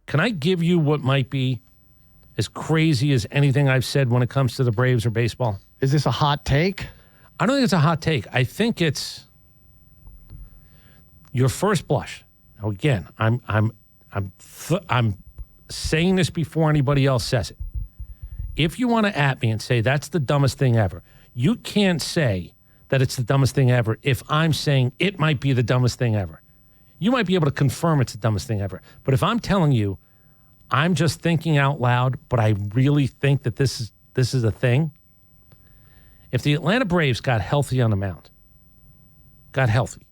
Can I give you what might be as crazy as anything I've said when it comes to the Braves or baseball? Is this a hot take? I don't think it's a hot take. I think it's your first blush. Now, again, I'm saying this before anybody else says it. If you want to at me and say that's the dumbest thing ever, you can't say that it's the dumbest thing ever if I'm saying it might be the dumbest thing ever. You might be able to confirm it's the dumbest thing ever. But if I'm telling you I'm just thinking out loud, but I really think that this is a thing, if the Atlanta Braves got healthy on the mound, got healthy,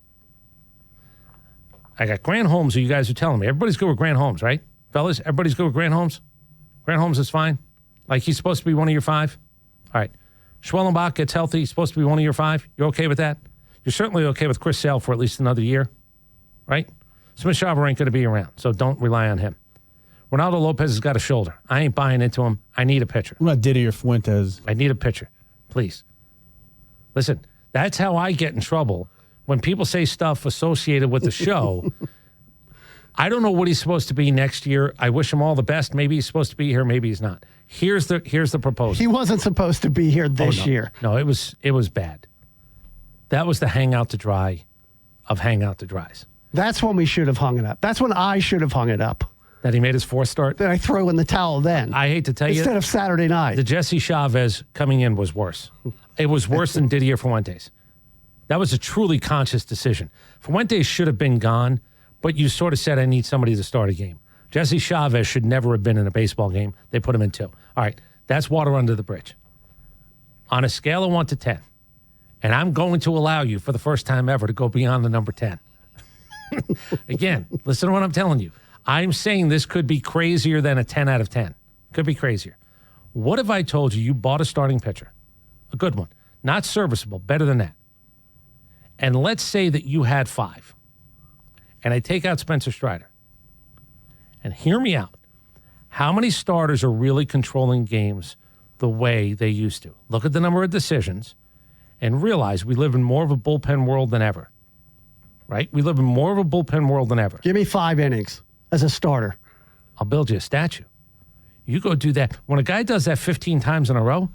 I got Grant Holmes, who you guys are telling me. Everybody's good with Grant Holmes, right? Fellas, everybody's good with Grant Holmes? Grant Holmes is fine? Like he's supposed to be one of your five? All right. Schwellenbach gets healthy. He's supposed to be one of your five. You're okay with that? You're certainly okay with Chris Sale for at least another year, right? Smith-Shawver ain't going to be around, so don't rely on him. Ronaldo Lopez has got a shoulder. I ain't buying into him. I need a pitcher. What about Didier Fuentes? I need a pitcher, please. Listen, that's how I get in trouble when people say stuff associated with the show. I don't know what he's supposed to be next year. I wish him all the best. Maybe he's supposed to be here. Maybe he's not. Here's the proposal. He wasn't supposed to be here this year. No, it was bad. That was the hang out to dry of hang out to dries. That's when we should have hung it up. That's when I should have hung it up. That he made his fourth start? Then I throw in the towel then. I hate to tell you. Instead of Saturday night. The Jesse Chavez coming in was worse. It was worse than Didier Fuentes. That was a truly conscious decision. Fuentes should have been gone, but you sort of said, I need somebody to start a game. Jesse Chavez should never have been in a baseball game. They put him in 2. All right, that's water under the bridge. On a scale of 1 to 10, and I'm going to allow you for the first time ever to go beyond the number 10. Again, listen to what I'm telling you. I'm saying this could be crazier than a 10 out of 10. Could be crazier. What if I told you bought a starting pitcher, a good one, not serviceable, better than that, and let's say that you had 5, and I take out Spencer Strider, and hear me out. How many starters are really controlling games the way they used to? Look at the number of decisions and realize we live in more of a bullpen world than ever, right? We live in more of a bullpen world than ever. Give me 5 innings as a starter. I'll build you a statue. You go do that. When a guy does that 15 times in a row,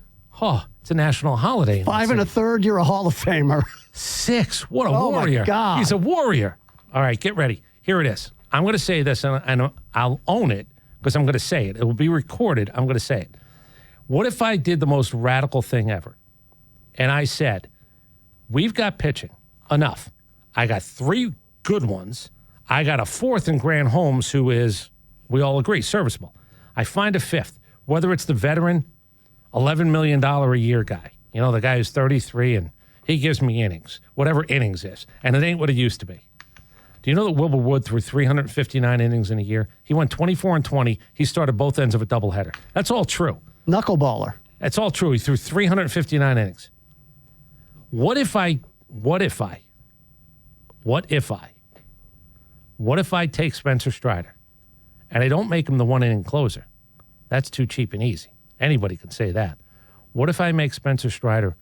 it's a national holiday. 5 1/3, you're a Hall of Famer. 6, what a warrior. My God. He's a warrior. All right, get ready. Here it is. I'm going to say this, and I'll own it because I'm going to say it. It will be recorded. I'm going to say it. What if I did the most radical thing ever? And I said, we've got pitching. Enough. I got 3 good ones. I got a 4th in Grant Holmes, who is, we all agree, serviceable. I find a 5th, whether it's the veteran, $11 million a year guy. You know, the guy who's 33 and he gives me innings, whatever innings is. And it ain't what it used to be. Do you know that Wilbur Wood threw 359 innings in a year? He went 24-20. He started both ends of a doubleheader. That's all true. Knuckleballer. That's all true. He threw 359 innings. What if I take Spencer Strider and I don't make him the 1-inning closer? That's too cheap and easy. Anybody can say that. What if I make Spencer Strider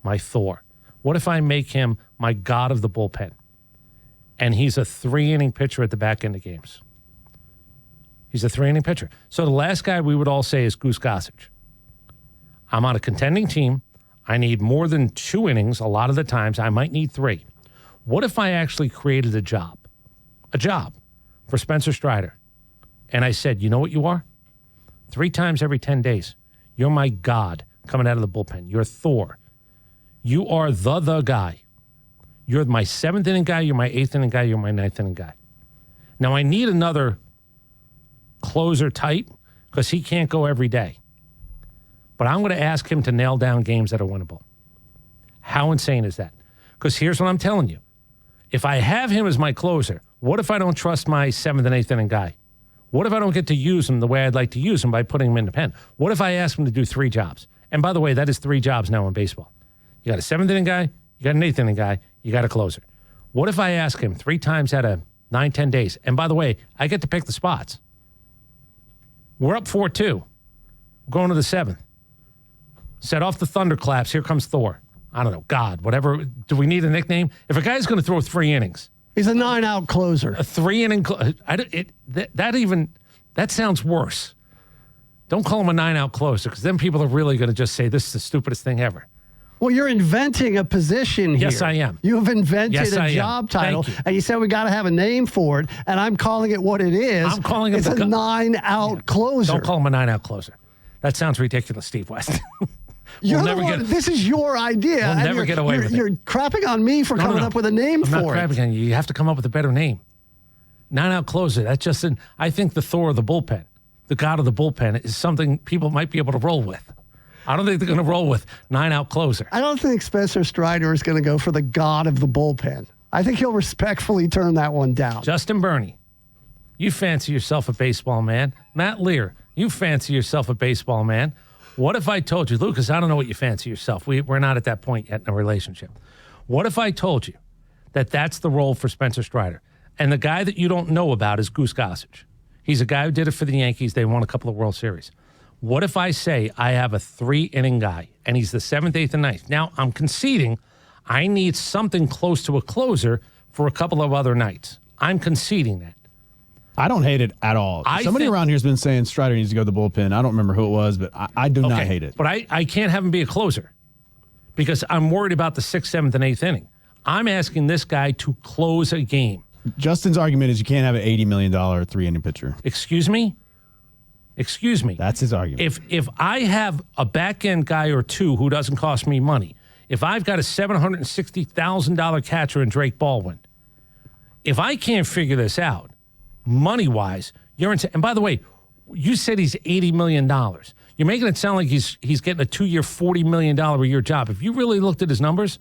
my Thor? What if I make him my god of the bullpen? And he's a 3-inning pitcher at the back end of games. He's a 3-inning pitcher. So the last guy we would all say is Goose Gossage. I'm on a contending team. I need more than 2 innings a lot of the times. I might need 3. What if I actually created a job for Spencer Strider? And I said, you know what you are? 3 times every 10 days, you're my god coming out of the bullpen. You're Thor. You are the guy. You're my 7th inning guy, you're my 8th inning guy, you're my 9th inning guy. Now, I need another closer type because he can't go every day. But I'm going to ask him to nail down games that are winnable. How insane is that? Because here's what I'm telling you. If I have him as my closer, what if I don't trust my 7th and 8th inning guy? What if I don't get to use him the way I'd like to use him by putting him in the pen? What if I ask him to do 3 jobs? And by the way, that is 3 jobs now in baseball. You got a 7th inning guy, you got an 8th inning guy, you got a closer. What if I ask him 3 times out of 9, 10 days? And by the way, I get to pick the spots. We're up 4-2. Going to the 7th. Set off the thunderclaps. Here comes Thor. I don't know. God, whatever. Do we need a nickname? If a guy's going to throw 3 innings. He's a 9-out closer. A 3-inning. That sounds worse. Don't call him a 9-out closer, because then people are really going to just say this is the stupidest thing ever. Well, you're inventing a position here. Yes, I am. You have invented Yes, I a am. job title, Thank you. and you said we got to have a name for it, and I'm calling it what it is. I'm calling it it's a 9-out closer. Don't call him a 9-out closer. That sounds ridiculous, Steve West. You're the one, this is your idea. We'll and never get away with it. You're crapping on me for coming up with a name I'm not for it. crapping on you. You have to come up with a better name. 9-out closer. That's just I think the Thor of the bullpen, the god of the bullpen, is something people might be able to roll with. I don't think they're going to roll with 9-out closer. I don't think Spencer Strider is going to go for the god of the bullpen. I think he'll respectfully turn that one down. Justin Burney, you fancy yourself a baseball man. Matt Lear, you fancy yourself a baseball man. What if I told you, Lucas, I don't know what you fancy yourself. We're not at that point yet in a relationship. What if I told you that that's the role for Spencer Strider? And the guy that you don't know about is Goose Gossage. He's a guy who did it for the Yankees. They won a couple of World Series. What if I say I have a 3-inning guy, and he's the 7th, 8th, and 9th? Now, I'm conceding I need something close to a closer for a couple of other nights. I'm conceding that. I don't hate it at all. Somebody around here has been saying Strider needs to go to the bullpen. I don't remember who it was, but I do not hate it. But I can't have him be a closer because I'm worried about the 6th, 7th, and 8th inning. I'm asking this guy to close a game. Justin's argument is you can't have an $80 million 3-inning pitcher. Excuse me? That's his argument. If I have a back-end guy or two who doesn't cost me money, if I've got a $760,000 catcher in Drake Baldwin, if I can't figure this out, money-wise, you're into. And by the way, you said he's $80 million. You're making it sound like he's getting a 2-year, $40 million a year job. If you really looked at his numbers,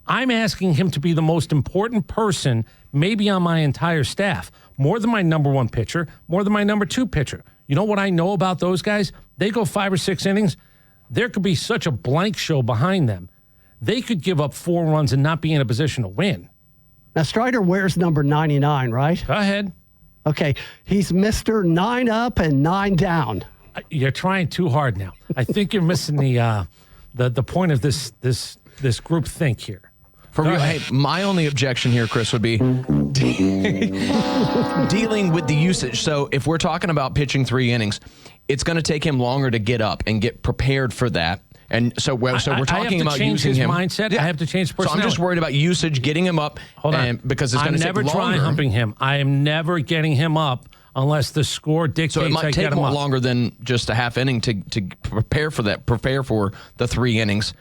I'm asking him to be the most important person maybe on my entire staff, more than my number 1 pitcher, more than my number 2 pitcher. You know what I know about those guys? They go 5 or 6 innings. There could be such a blank show behind them. They could give up 4 runs and not be in a position to win. Now, Strider wears number 99, right? Go ahead. Okay. He's Mr. 9 up and 9 down. You're trying too hard now. I think you're missing the point of this group think here. For real, hey, my only objection here, Chris, would be dealing with the usage. So if we're talking about pitching 3 innings, it's going to take him longer to get up and get prepared for that. And so we're talking about using him. I have to change his mindset. I have to change his personality. So I'm just worried about usage, getting him up. Hold on. Because it's going to take longer. I'm never dry humping him. I am never getting him up unless the score dictates I get him up. So it might take more longer than just a half inning to prepare for that, prepare for the 3 innings.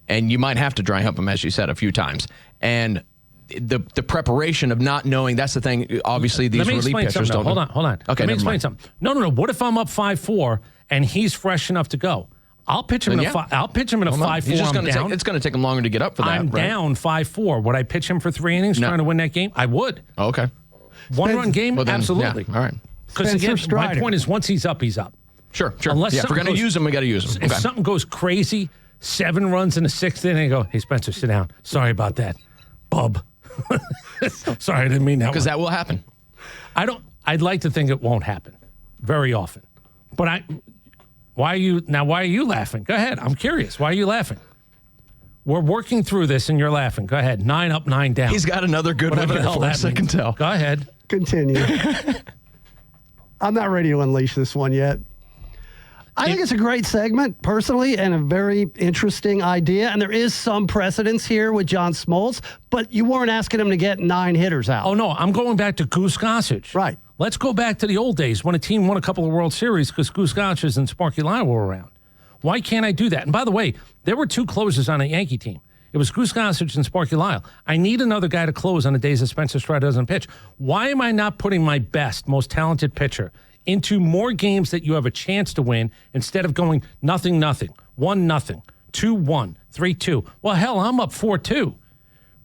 And you might have to dry hump him, as you said, a few times. And the preparation of not knowing, that's the thing. Obviously, these relief pitchers don't. Hold on. Okay, let me explain something. No. What if I'm up 5-4 and he's fresh enough to go? I'll pitch him in a 5-4. It's going to take him longer to get up for that. I'm down 5-4. Would I pitch him for 3 innings trying to win that game? I would. Oh, okay. 1-run game? Well, then, absolutely. Yeah, all right. Because again, my point is once he's up, he's up. Sure. If we're going to use him, we got to use him. If something goes crazy, 7 runs in the 6th inning, I go, hey, Spencer, sit down. Sorry about that. Bub. Sorry, I didn't mean that. Because that will happen. I'd like to think it won't happen very often. But why are you laughing? Go ahead. I'm curious. Why are you laughing? We're working through this and you're laughing. Go ahead. 9 up, 9 down. He's got another good one here for us, I can tell. Go ahead. Continue. I'm not ready to unleash this one yet. I think it's a great segment, personally, and a very interesting idea. And there is some precedence here with John Smoltz, but you weren't asking him to get 9 hitters out. Oh, no. I'm going back to Goose Gossage. Right. Let's go back to the old days when a team won a couple of World Series because Goose Gossage and Sparky Lyle were around. Why can't I do that? And by the way, there were 2 closers on a Yankee team. It was Goose Gossage and Sparky Lyle. I need another guy to close on the days that Spencer Strider doesn't pitch. Why am I not putting my best, most talented pitcher into more games that you have a chance to win instead of going 0-0, 1-0, 2-1, 3-2? Well, hell, I'm up 4-2.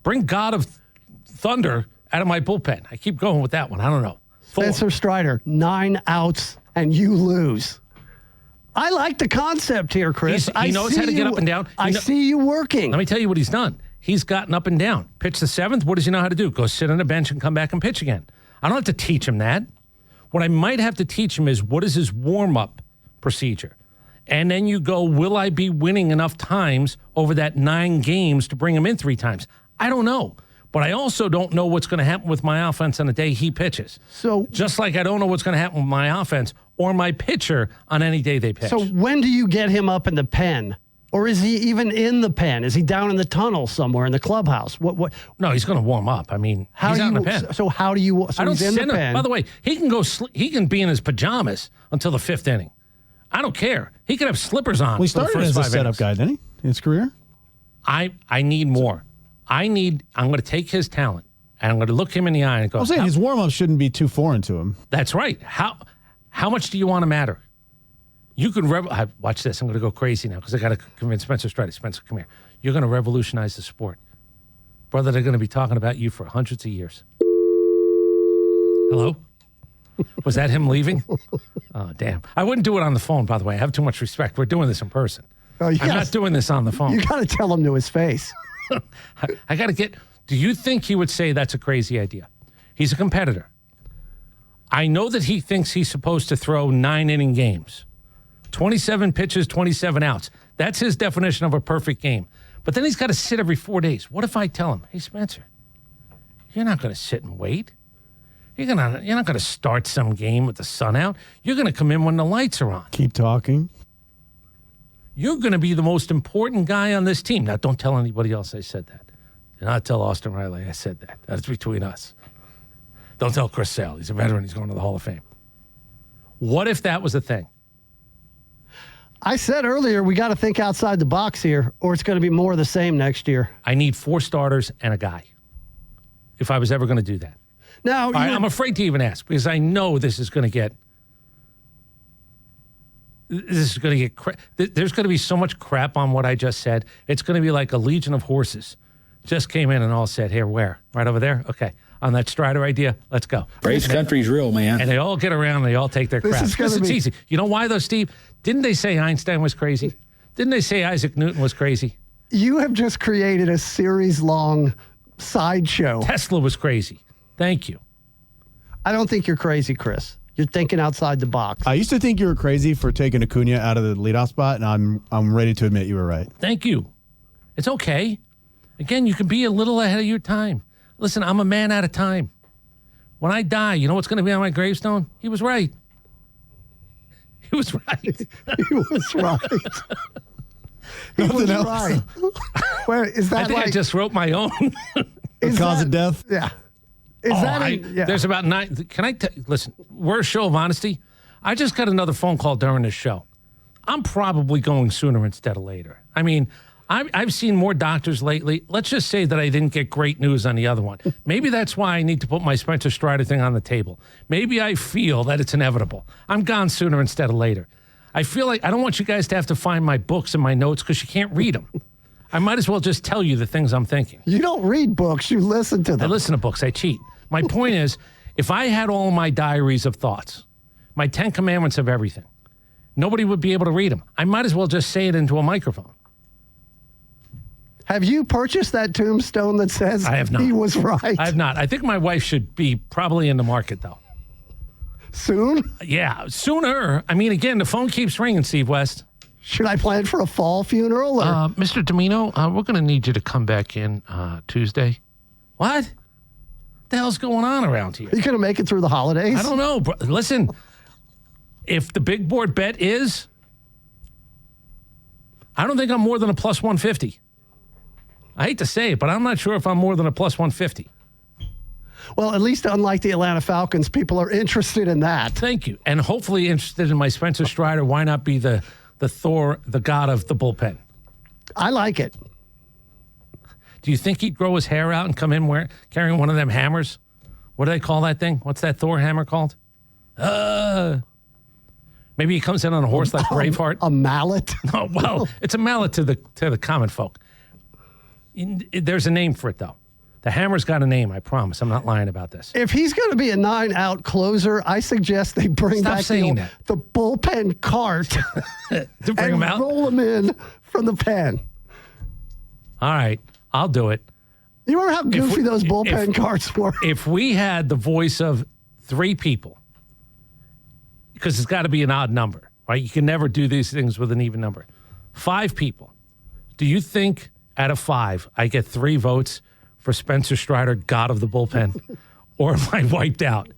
Bring God of Thunder out of my bullpen. I keep going with that one. I don't know. 4. Spencer Strider, 9 outs, and you lose. I like the concept here, Chris. He knows how to get up and down. I see you working. Let me tell you what he's done. He's gotten up and down. Pitch the 7th. What does he know how to do? Go sit on the bench and come back and pitch again. I don't have to teach him that. What I might have to teach him is what is his warm-up procedure. And then you go, will I be winning enough times over that 9 games to bring him in 3 times? I don't know. But I also don't know what's going to happen with my offense on the day he pitches. So just like I don't know what's going to happen with my offense or my pitcher on any day they pitch. So when do you get him up in the pen? Or is he even in the pen? Is he down in the tunnel somewhere in the clubhouse? What? No, he's going to warm up. I mean, he's out in the pen. So how do you? So I don't he's in send the him. pen. By the way, he can go. He can be in his pajamas until the 5th inning. I don't care. He could have slippers on. Well, he started as a setup guy, didn't he? In his career. I need more. I'm going to take his talent and I'm going to look him in the eye and go. I'm saying his warm up shouldn't be too foreign to him. That's right. How much do you want to matter? You could watch this. I'm going to go crazy now because I got to convince Spencer Strider. Spencer, come here. You're going to revolutionize the sport, brother. They're going to be talking about you for hundreds of years. Hello. Was that him leaving? Oh, damn. I wouldn't do it on the phone, by the way. I have too much respect. We're doing this in person. I'm not doing this on the phone. You got to tell him to his face. I got to get. Do you think he would say that's a crazy idea? He's a competitor. I know that he thinks he's supposed to throw 9-inning games. 27 pitches, 27 outs. That's his definition of a perfect game. But then he's got to sit every 4 days. What if I tell him, hey, Spencer, you're not going to sit and wait. You're not going to start some game with the sun out. You're going to come in when the lights are on. Keep talking. You're going to be the most important guy on this team. Now, don't tell anybody else I said that. Do not tell Austin Riley I said that. That's between us. Don't tell Chris Sale. He's a veteran. He's going to the Hall of Fame. What if that was a thing? I said earlier, we got to think outside the box here, or it's going to be more of the same next year. I need 4 starters and a guy, if I was ever going to do that. Now, I'm afraid to even ask because I know this is going to get. There's going to be so much crap on what I just said. It's going to be like a legion of horses just came in and all said, here, where? Right over there? Okay. On that Strider idea, let's go. Race country's real, man. And they all get around and they all take their crap. It's easy. You know why, though, Steve? Didn't they say Einstein was crazy? Didn't they say Isaac Newton was crazy? You have just created a series-long sideshow. Tesla was crazy. Thank you. I don't think you're crazy, Chris. You're thinking outside the box. I used to think you were crazy for taking Acuna out of the leadoff spot, and I'm ready to admit you were right. Thank you. It's okay. Again, you can be a little ahead of your time. Listen, I'm a man out of time. When I die, you know what's going to be on my gravestone? He was right. He was right. He was right. He was right. Where is that? I think I just wrote my own. The cause of death? Yeah. There's about 9. Can I listen? We're a show of honesty. I just got another phone call during this show. I'm probably going sooner instead of later. I mean, I've seen more doctors lately. Let's just say that I didn't get great news on the other one. Maybe that's why I need to put my Spencer Strider thing on the table. Maybe I feel that it's inevitable. I'm gone sooner instead of later. I feel like I don't want you guys to have to find my books and my notes because you can't read them. I might as well just tell you the things I'm thinking. You don't read books. You listen to them. I listen to books. I cheat. My point is, if I had all my diaries of thoughts, my 10 commandments of everything, nobody would be able to read them. I might as well just say it into a microphone. Have you purchased that tombstone that says I have not. He was right? I have not. I think my wife should be probably in the market, though. Soon? Yeah, sooner. I mean, again, the phone keeps ringing, Steve West. Should I plan for a fall funeral? Or? Mr. Dimino, we're going to need you to come back in Tuesday. What? The hell's going on around here? Are you going to make it through the holidays? I don't know. Listen, if the big board bet is, I don't think I'm more than a plus 150. I hate to say it, but I'm not sure if I'm more than a plus 150. Well, at least unlike the Atlanta Falcons, people are interested in that. Thank you. And hopefully interested in my Spencer Strider. Why not be the Thor, the god of the bullpen? I like it. Do you think he'd grow his hair out and come in carrying one of them hammers? What do they call that thing? What's that Thor hammer called? Maybe he comes in on a horse like Braveheart. A mallet? No, well, it's a mallet to the common folk. There's a name for it, though. The hammer's got a name, I promise. I'm not lying about this. If he's going to be a 9-out closer, I suggest they bring back the bullpen cart to bring him out? Roll him in from the pen. All right, I'll do it. You remember how goofy those bullpen carts were? If we had the voice of 3 people, because it's got to be an odd number, right? You can never do these things with an even number. 5 people. Do you think out of 5, I get 3 votes for Spencer Strider, God of the bullpen, or am I wiped out?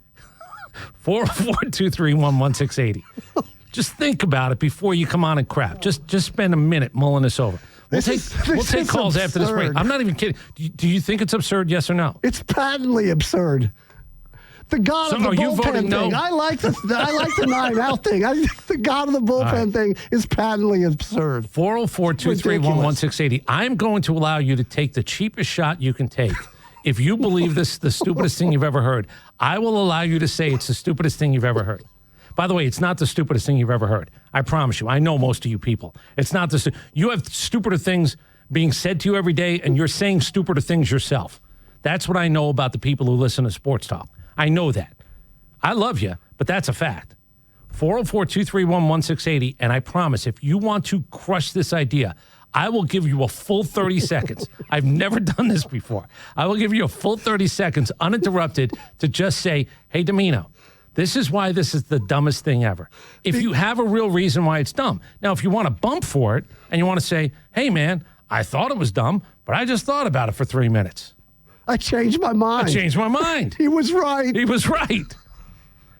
404-231-1680. Just think about it before you come on and crap. Just spend a minute mulling this over. We'll take calls after this break. I'm not even kidding. Do you think it's absurd, yes or no? It's patently absurd. The God of the bullpen thing. No? I like the 9-out thing. I think the God of the bullpen thing is patently absurd. 404-231-1680. I'm going to allow you to take the cheapest shot you can take. If you believe this is the stupidest thing you've ever heard, I will allow you to say it's the stupidest thing you've ever heard. By the way, it's not the stupidest thing you've ever heard. I promise you. I know most of you people. It's not you have stupider things being said to you every day, and you're saying stupider things yourself. That's what I know about the people who listen to Sports Talk. I know that. I love you, but that's a fact. 404-231-1680, and I promise, if you want to crush this idea, I will give you a full 30 seconds. I've never done this before. I will give you a full 30 seconds, uninterrupted, to just say, hey, Dimino, this is why this is the dumbest thing ever. If you have a real reason why it's dumb. Now, if you want to bump for it and you want to say, hey, man, I thought it was dumb, but I just thought about it for 3 minutes. I changed my mind. He was right. He was right.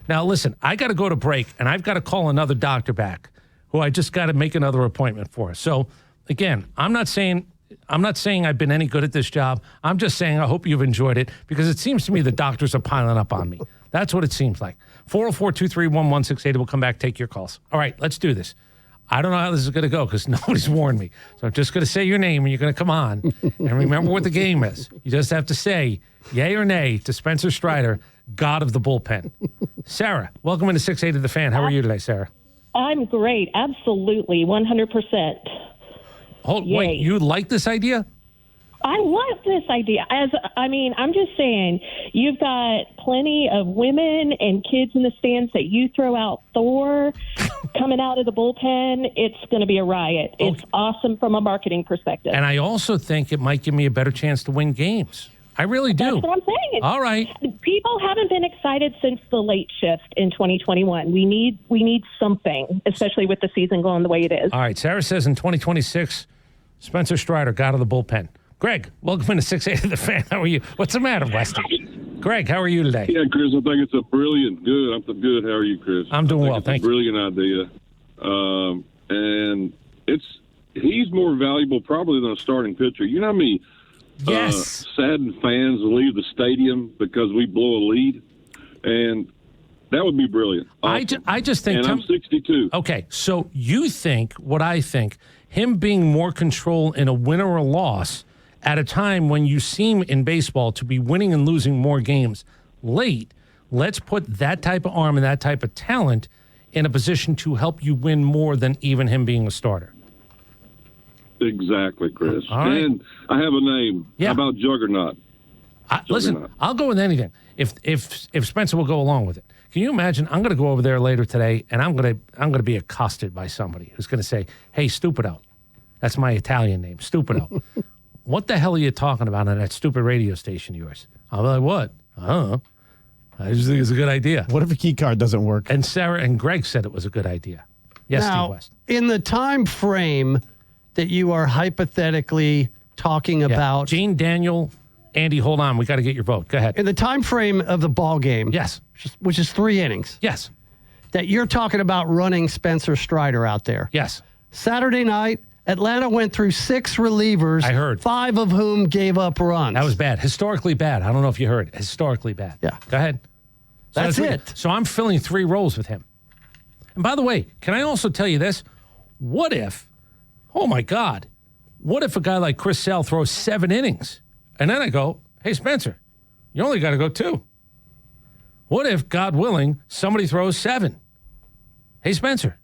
Now, listen, I got to go to break, and I've got to call another doctor back who I just got to make another appointment for. So, again, I'm not saying I've been any good at this job. I'm just saying I hope you've enjoyed it, because it seems to me the doctors are piling up on me. That's what it seems like. 404-231-1680. We'll come back, take your calls. All right, let's do this. I don't know how this is going to go because nobody's warned me. So I'm just going to say your name and you're going to come on. And remember what the game is. You just have to say yay or nay to Spencer Strider, God of the bullpen. Sarah, welcome into 680 The Fan. How are you today, Sarah? I'm great. Absolutely. 100%. Wait, you like this idea? I love this idea. I'm just saying, you've got plenty of women and kids in the stands that you throw out Thor coming out of the bullpen. It's going to be a riot. Okay. It's awesome from a marketing perspective. And I also think it might give me a better chance to win games. I really do. That's what I'm saying. All right. People haven't been excited since the late shift in 2021. We need something, especially with the season going the way it is. All right. Sarah says in 2026, Spencer Strider, God of the bullpen. Greg, welcome into 680 The Fan. How are you? What's the matter, Westy? Greg, how are you today? Yeah, Chris, I think it's a brilliant, good. I'm good. How are you, Chris? I'm doing well, thank you. It's a brilliant idea. And he's more valuable probably than a starting pitcher. You know how many saddened fans leave the stadium because we blow a lead? And that would be brilliant. Awesome. I just think... And I'm 62. Okay, so you think what I think, him being more control in a win or a loss at a time when you seem in baseball to be winning and losing more games late, let's put that type of arm and that type of talent in a position to help you win more than even him being a starter. Exactly, Chris. All right. And I have a name. Yeah. How about Juggernaut? Listen, I'll go with anything if Spencer will go along with it. Can you imagine? I'm going to go over there later today, and I'm going to be accosted by somebody who's going to say, "Hey, Stupido," that's my Italian name, Stupido. What the hell are you talking about on that stupid radio station of yours? I'm like, what? I don't know. I just think it's a good idea. What if a key card doesn't work? And Sarah and Greg said it was a good idea. Yes, now, Steve West. In the time frame that you are hypothetically talking about, Gene, Daniel, Andy, hold on. We got to get your vote. Go ahead. In the time frame of the ball game, yes, which is 3 innings. Yes. That you're talking about running Spencer Strider out there. Yes. Saturday night, Atlanta went through 6 relievers. I heard. 5 of whom gave up runs. That was bad. Historically bad. I don't know if you heard. Historically bad. Yeah. Go ahead. So that's it. So I'm filling 3 roles with him. And by the way, can I also tell you this? What if, oh my God, what if a guy like Chris Sale throws 7 innings? And then I go, hey, Spencer, you only got to go 2. What if, God willing, somebody throws 7? Hey, Spencer,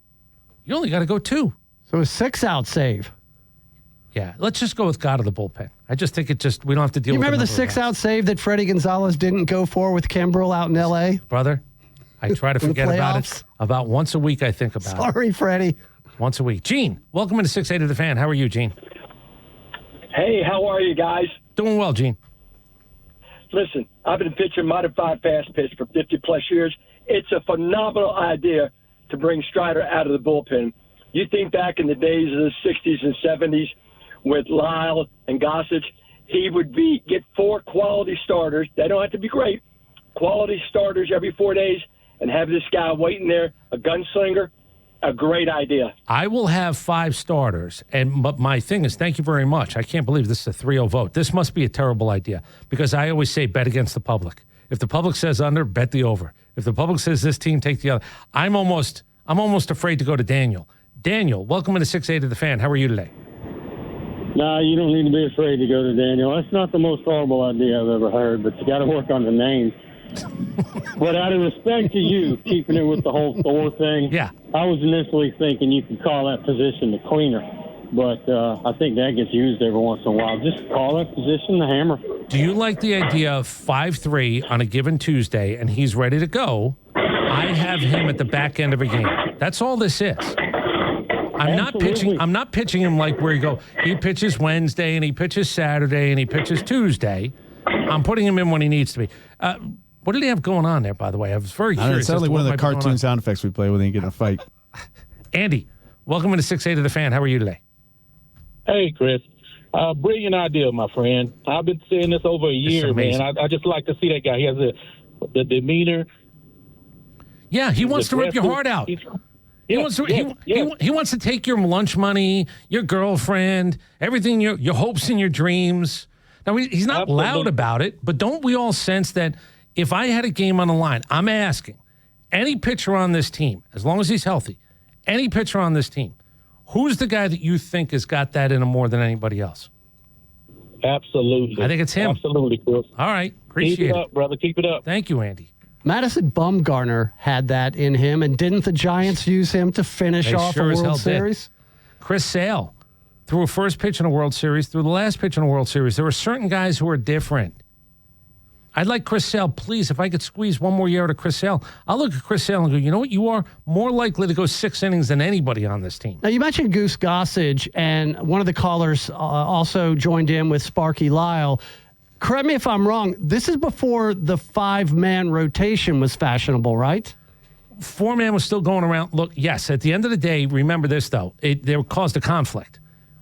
you only got to go 2. So a 6-out save. Yeah, let's just go with God of the bullpen. I just think we don't have to deal with it. You remember the 6-out save that Freddie Gonzalez didn't go for with Kimbrel out in L.A.? Brother, I try to forget about it. About once a week I think about it. Sorry, Freddie. Once a week. Gene, welcome into 680 The Fan. How are you, Gene? Hey, how are you guys? Doing well, Gene. Listen, I've been pitching modified fast pitch for 50-plus years. It's a phenomenal idea to bring Strider out of the bullpen. You think back in the days of the 60s and 70s with Lyle and Gossage, he would get 4 quality starters. They don't have to be great. Quality starters every 4 days and have this guy waiting there, a gunslinger. A great idea. I will have 5 starters. But my thing is, thank you very much. I can't believe this is a 3-0 vote. This must be a terrible idea because I always say bet against the public. If the public says under, bet the over. If the public says this team, take the other. I'm almost afraid to go to Daniel. Daniel, welcome to 6-8 of the Fan. How are you today? Nah, you don't need to be afraid to go to Daniel. That's not the most horrible idea I've ever heard, but you got to work on the name. But out of respect to you, keeping it with the whole Thor thing, yeah, I was initially thinking you could call that position the cleaner. But I think that gets used every once in a while. Just call that position the hammer. Do you like the idea of 5-3 on a given Tuesday and he's ready to go? I have him at the back end of a game. That's all this is. I'm not pitching him like where you go, he pitches Wednesday and he pitches Saturday and he pitches Tuesday. I'm putting him in when he needs to be. What did he have going on there, by the way? I was very curious. It sounds like one of the cartoon sound effects we play when they get in a fight. Andy, welcome to 6-8 of the Fan. How are you today? Hey, Chris. Brilliant idea, my friend. I've been saying this over a year, man. I just like to see that guy. He has the demeanor. Yeah, he wants to rip your heart out. He wants to take your lunch money, your girlfriend, everything, your hopes and your dreams. Now, he's not loud about it, but don't we all sense that if I had a game on the line, I'm asking any pitcher on this team, as long as he's healthy, any pitcher on this team, who's the guy that you think has got that in him more than anybody else? Absolutely. I think it's him. Absolutely, Chris. All right. Appreciate it. Keep it up, brother. Keep it up. Thank you, Andy. Madison Bumgarner had that in him, and didn't the Giants use him to finish off a World Series? Chris Sale threw a first pitch in a World Series, threw the last pitch in a World Series. There were certain guys who are different. I'd like Chris Sale, please, if I could squeeze one more year out of Chris Sale, I'll look at Chris Sale and go, you know what? You are more likely to go 6 innings than anybody on this team. Now, you mentioned Goose Gossage, and one of the callers also joined in with Sparky Lyle. Correct me if I'm wrong. This is before the 5-man rotation was fashionable, right? 4-man was still going around. Look, yes, at the end of the day, remember this, though. They caused a conflict.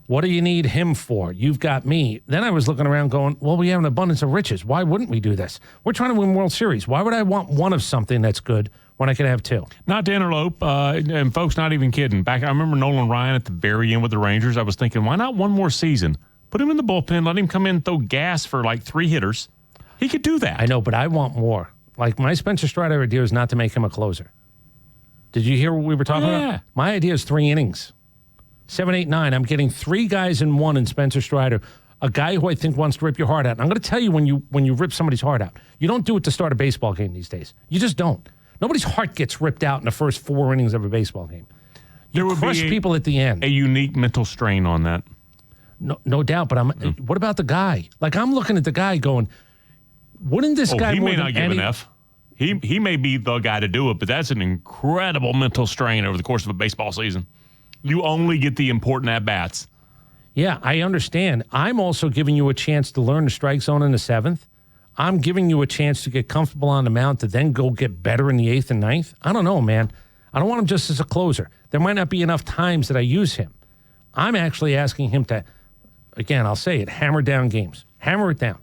What do you need him for? You've got me. Then I was looking around going, well, we have an abundance of riches. Why wouldn't we do this? We're trying to win World Series. Why would I want one of something that's good when I could have 2? Not to interlope, and folks, not even kidding. I remember Nolan Ryan at the very end with the Rangers. I was thinking, why not one more season? Put him in the bullpen, let him come in and throw gas for like 3 hitters. He could do that. I know, but I want more. Like my Spencer Strider idea is not to make him a closer. Did you hear what we were talking about? My idea is 3 innings. 7, 8, 9. I'm getting 3 guys in one in Spencer Strider. A guy who I think wants to rip your heart out. And I'm going to tell you when you rip somebody's heart out. You don't do it to start a baseball game these days. You just don't. Nobody's heart gets ripped out in the first 4 innings of a baseball game. You crush people at the end. A unique mental strain on that. No doubt. But what about the guy? Like I'm looking at the guy going, wouldn't this guy? He may not give an F. He may be the guy to do it, but that's an incredible mental strain over the course of a baseball season. You only get the important at-bats. Yeah, I understand. I'm also giving you a chance to learn the strike zone in the 7th. I'm giving you a chance to get comfortable on the mound to then go get better in the 8th and 9th. I don't know, man. I don't want him just as a closer. There might not be enough times that I use him. I'm actually asking him to, again, I'll say it, hammer down games. Hammer it down.